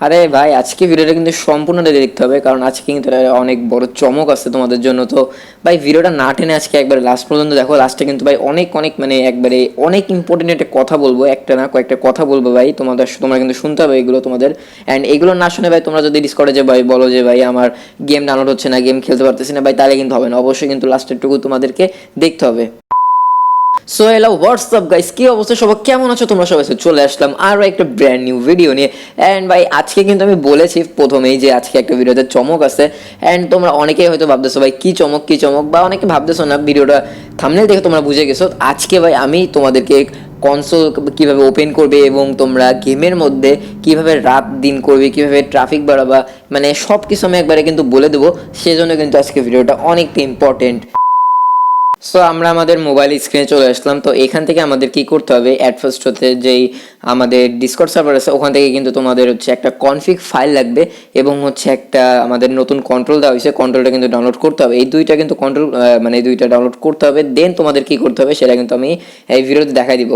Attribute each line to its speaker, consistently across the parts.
Speaker 1: আরে ভাই আজকে ভিডিওটা কিন্তু সম্পূর্ণটা দেখতে হবে, কারণ আজকে কিন্তু অনেক বড় চমক আছে তোমাদের জন্য। তো ভাই ভিডিওটা না টেনে আজকে একবারে লাস্ট পর্যন্ত দেখো। লাস্টে কিন্তু ভাই অনেক অনেক মানে একবারে অনেক ইম্পর্টেন্ট একটা কথা বলবো, একটা না কয়েকটা কথা বলবো ভাই তোমরা কিন্তু শুনতে হবে এগুলো তোমাদের। অ্যান্ড এগুলো না শুনে ভাই তোমরা যদি ডিসকর্ডে যে ভাই বলো যে ভাই আমার গেম ডাউনলোড হচ্ছে না, গেম খেলতে পারতেছি না ভাই, তাহলে কিন্তু হবে না। অবশ্যই কিন্তু লাস্টের টুকু তোমাদেরকে দেখতে হবে। সো হ্যালো হোয়াটসঅ্যাপ গাইস, কি অবস্থা সবাই, কেমন আছো তোমরা সবাই? চলে আসলাম আরও একটা ব্র্যান্ড নিউ ভিডিও নিয়ে। অ্যান্ড ভাই আজকে কিন্তু আমি বলেছি প্রথমেই যে আজকে একটা ভিডিওতে চমক আছে। অ্যান্ড তোমরা অনেকেই হয়তো ভাবতেছো ভাই কী চমক কী চমক, বা অনেকে ভাবতেছো না, ভিডিওটা থাম্বনেল দেখে তোমরা বুঝে গেছো। আজকে ভাই আমি তোমাদেরকে কনসোল কীভাবে ওপেন করবে এবং তোমরা গেমের মধ্যে কীভাবে রাত দিন করবে, কীভাবে ট্রাফিক বাড়াবা, মানে সব কিছু আমি একবারে কিন্তু বলে দেবো। সেজন্য কিন্তু আজকে ভিডিওটা অনেকটা ইম্পর্টেন্ট। সো আমরা আমাদের মোবাইল স্ক্রিনে চলে আসলাম। তো এখান থেকে আমাদের কি করতে হবে, অ্যাট ফার্স্ট হতে যেই আমাদের ডিসকর্ড সার্ভার আছে ওখান থেকে কিন্তু তোমাদের হচ্ছে একটা কনফিগ ফাইল লাগবে, এবং হচ্ছে একটা আমাদের নতুন কন্ট্রোল দেওয়া হয়েছে, কন্ট্রোলটা কিন্তু ডাউনলোড করতে হবে। এই দুইটা কিন্তু কন্ট্রোল মানে এই দুইটা ডাউনলোড করতে হবে। দেন তোমাদের কি করতে হবে সেটা কিন্তু আমি এই ভিডিওতে দেখাই দিব।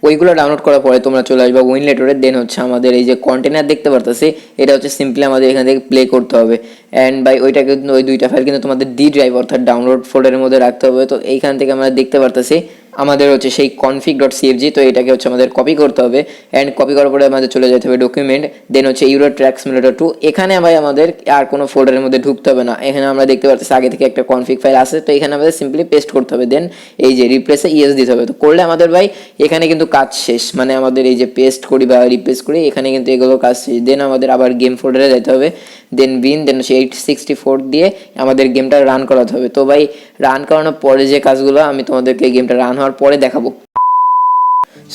Speaker 1: ওইগুলো ডাউনলোড করার পরে তোমরা চলে আসবে উইনলেটরে। দেন হচ্ছে আমাদের এই যে কন্টেনার দেখতে পারতেছি, এটা হচ্ছে সিম্পলি আমাদের এখান থেকে প্লে করতে হবে। অ্যান্ড বাই ওইটা কিন্তু ওই দুইটা ফাইল কিন্তু তোমাদের ডি ড্রাইভ অর্থাৎ ডাউনলোড ফোল্ডারের মধ্যে রাখতে হবে। তো এইখান থেকে আমরা দেখতে পারতেছি আমাদের হচ্ছে সেই config.cfg, তো এটাকে হচ্ছে আমাদের কপি করতে হবে। অ্যান্ড কপি করার পরে আমাদের চলে যেতে হবে ডকুমেন্ট, দেন হচ্ছে ইউরো ট্র্যাক সিমুলেটর 2। এখানে ভাই আমাদের আর কোনো ফোল্ডারের মধ্যে ঢুকতে হবে না। এখানে আমরা দেখতে পাচ্ছি আগে থেকে একটা কনফিগ ফাইল আছে, তো এখানে আমাদের সিম্পলি পেস্ট করতে হবে। দেন এই যে রিপ্লেসে ইয়েস দিতে হবে। তো করলে আমাদের ভাই এখানে কিন্তু কাজ শেষ, মানে আমাদের এই যে পেস্ট করি বা রিপ্লেস করি এখানে কিন্তু এগুলো কাজ শেষ। দেন আমাদের আবার গেম ফোল্ডারে যেতে হবে, দেন দেন সেই 864 দিয়ে আমাদের গেমটা রান করাতে হবে। তো ভাই রান করানোর পরে যে কাজগুলো আমি তোমাদেরকে গেমটা রান হওয়ার পরে দেখাবো।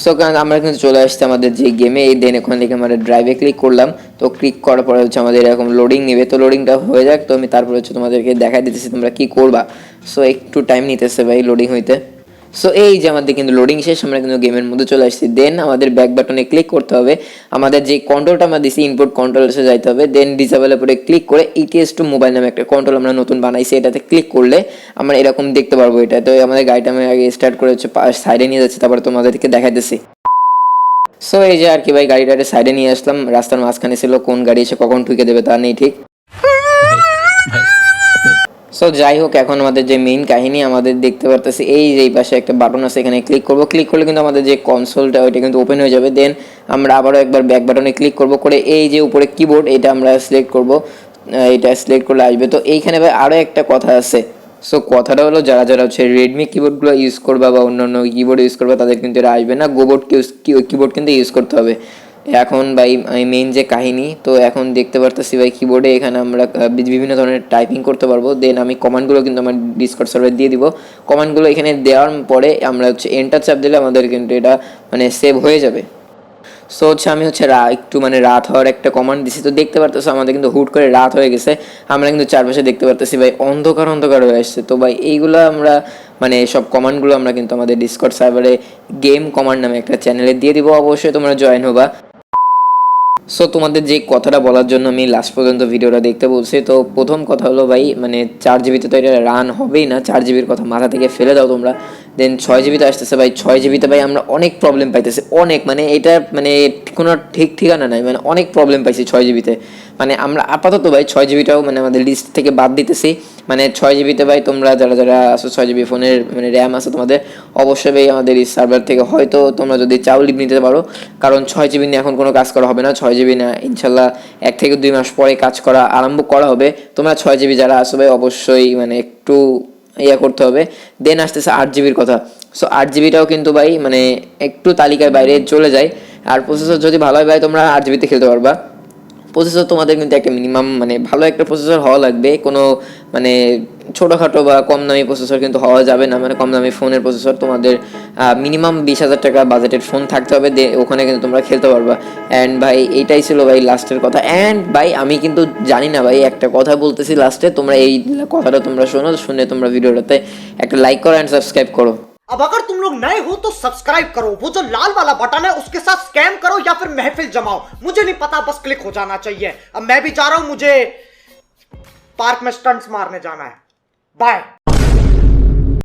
Speaker 1: সো কারণ আমরা কিন্তু চলে আসছি আমাদের যে গেমে। এই দেন ওখান থেকে আমরা ড্রাইভে ক্লিক করলাম। তো ক্লিক করার পরে হচ্ছে আমাদের এরকম লোডিং নেবে। তো লোডিংটা হয়ে যাক, তো আমি তারপরে হচ্ছে তোমাদেরকে দেখাই দিতেছি তোমরা কী করবা। সো একটু টাইম নিতেছে ভাই লোডিং হইতে। সো এই যে আমাদের কিন্তু লোডিং শেষ, আমরা কিন্তু গেমের মধ্যে চলে আসছি। দেন আমাদের ব্যাক বাটনে ক্লিক করতে হবে, আমাদের যে কন্ট্রোলটা আমরা দিছি ইনপুট কন্ট্রোলসে যাইতে হবে। দেন ডিসেবলের পরে ক্লিক করে ETS2 মোবাইল নামে একটা কন্ট্রোল আমরা নতুন বানাইছি, এটাতে ক্লিক করলে আমরা এরকম দেখতে পারবো। এটা তো আমাদের গাড়িটা আমি আগে স্টার্ট করে হচ্ছে সাইডে নিয়ে যাচ্ছি, তারপরে তোমাদেরকে দেখাইতেছি। সো এই যে আর কি ভাই গাড়িটাকে সাইডে নিয়ে আসলাম, রাস্তার মাঝখানে ছিল, কোন গাড়ি এসে কখন ঠুকে দেবে তা নেই ঠিক। সো যাই হোক, এখন আমাদের যে মেইন কাহিনী আমাদের দেখতে পারতেছি এই যে এই পাশে একটা বাটন আছে, এখানে ক্লিক করব। ক্লিক করলে কিন্তু আমাদের যে কনসোলটা ওইটা কিন্তু ওপেন হয়ে যাবে। দেন আমরা আবারও একবার ব্যাক বাটনে ক্লিক করব, করে এই যে উপরে কিবোর্ড এটা আমরা সিলেক্ট করব, এটা সিলেক্ট করলে আসবে। তো এইখানে ভাই আরও একটা কথা আছে। সো কথাটা হলো যারা যারা হচ্ছে রেডমি কিবোর্ডগুলো ইউজ করবা বা অন্যান্য কিবোর্ড ইউজ করবা তাদের কিন্তু এটা আসবে না, কিবোর্ড কিন্তু ইউজ করতে হবে। এখন ভাই মেইন যে কাহিনী, তো এখন দেখতে পারতেছি ভাই কিবোর্ডে এখানে আমরা বিভিন্ন ধরনের টাইপিং করতে পারবো। দেন আমি কমান্ডগুলো কিন্তু আমার ডিসকর্ড সার্ভারে দিয়ে দিব। কমান্ডগুলো এখানে দেওয়ার পরে আমরা হচ্ছে এন্টার চাপ দিলে আমাদের কিন্তু এটা মানে সেভ হয়ে যাবে। সো হচ্ছে আমি হচ্ছে একটু মানে রাত হওয়ার একটা কমান্ড দিছি। তো দেখতে পারতেছো আমাদের কিন্তু হুট করে রাত হয়ে গেছে, আমরা কিন্তু চারপাশে দেখতে পারতেছি ভাই অন্ধকার অন্ধকার হয়ে আসছে। তো ভাই এইগুলো আমরা মানে সব কমান্ডগুলো আমরা কিন্তু আমাদের ডিসকর্ড সার্ভারে গেম কমান্ড নামে একটা চ্যানেলে দিয়ে দিব, অবশ্যই তোমরা জয়েন হবা। সো তোমাদের যে কথাটা বলার জন্য আমি লাস্ট পর্যন্ত ভিডিওটা দেখতে বলছি। তো প্রথম কথা হলো ভাই মানে 4 জিবিতে তো এটা রান হবেই না, 4 জিবির কথা মাথা থেকে ফেলে দাও তোমরা। দেন 6 জিবিতে আসতেছে ভাই, 6 জিবিতে ভাই আমরা অনেক প্রবলেম পাইতেছি, অনেক মানে এটা মানে কোনো ঠিক ঠিকানা নাই, মানে অনেক প্রবলেম পাইছি 6 জিবিতে। মানে আমরা আপাতত ভাই 6 জিবিটাও মানে আমাদের লিস্ট থেকে বাদ দিতেছি। মানে 6 জিবিতে ভাই তোমরা যারা যারা আসো 6 জিবি ফোনের মানে র্যাম আছে তোমাদের, অবশ্যই ভাই আমাদের এই সার্ভার থেকে হয়তো তোমরা যদি চাও লিভ নিতে পারো, কারণ 6 জিবি নিয়ে এখন কোনো কাজ করা হবে না। 6 জিবি না ইনশাল্লাহ 1 থেকে 2 মাস পরে কাজ করা আরম্ভ করা হবে। তোমরা 6 জিবি যারা আসো ভাই অবশ্যই মানে একটু ইয়ে করতে হবে। দেন আসতেছে 8 জিবির কথা। সো 8 জিবিটাও কিন্তু ভাই মানে একটু তালিকার বাইরে চলে যায়। আর প্রসেসর যদি ভালো হয় ভাই তোমরা 8 জিবিতে খেলতে পারবা। প্রসেসর তোমাদের কিন্তু একটা মিনিমাম মানে ভালো একটা প্রসেসর হওয়া লাগবে, কোনো মানে ছোটোখাটো বা কম দামি প্রসেসর কিন্তু হওয়া যাবে না। মানে কম দামি ফোনের প্রসেসর তোমাদের মিনিমাম 20,000 টাকা বাজেটের ফোন থাকতে হবে, ওখানে কিন্তু তোমরা খেলতে পারবা। অ্যান্ড ভাই এইটাই ছিল ভাই লাস্টের কথা। অ্যান্ড ভাই আমি কিন্তু জানি না ভাই, একটা কথা বলতেছি লাস্টে, তোমরা এই কথাটা তোমরা শোনো, শুনে তোমরা ভিডিওটাতে একটা লাইক করো অ্যান্ড সাবস্ক্রাইব করো।
Speaker 2: अब अगर तुम लोग नए हो तो सब्सक्राइब करो, वो जो लाल वाला बटन है उसके साथ स्कैम करो या फिर महफिल जमाओ, मुझे नहीं पता, बस क्लिक हो जाना चाहिए। अब मैं भी जा रहा हूं, मुझे पार्क में स्टंट्स मारने जाना है। बाय।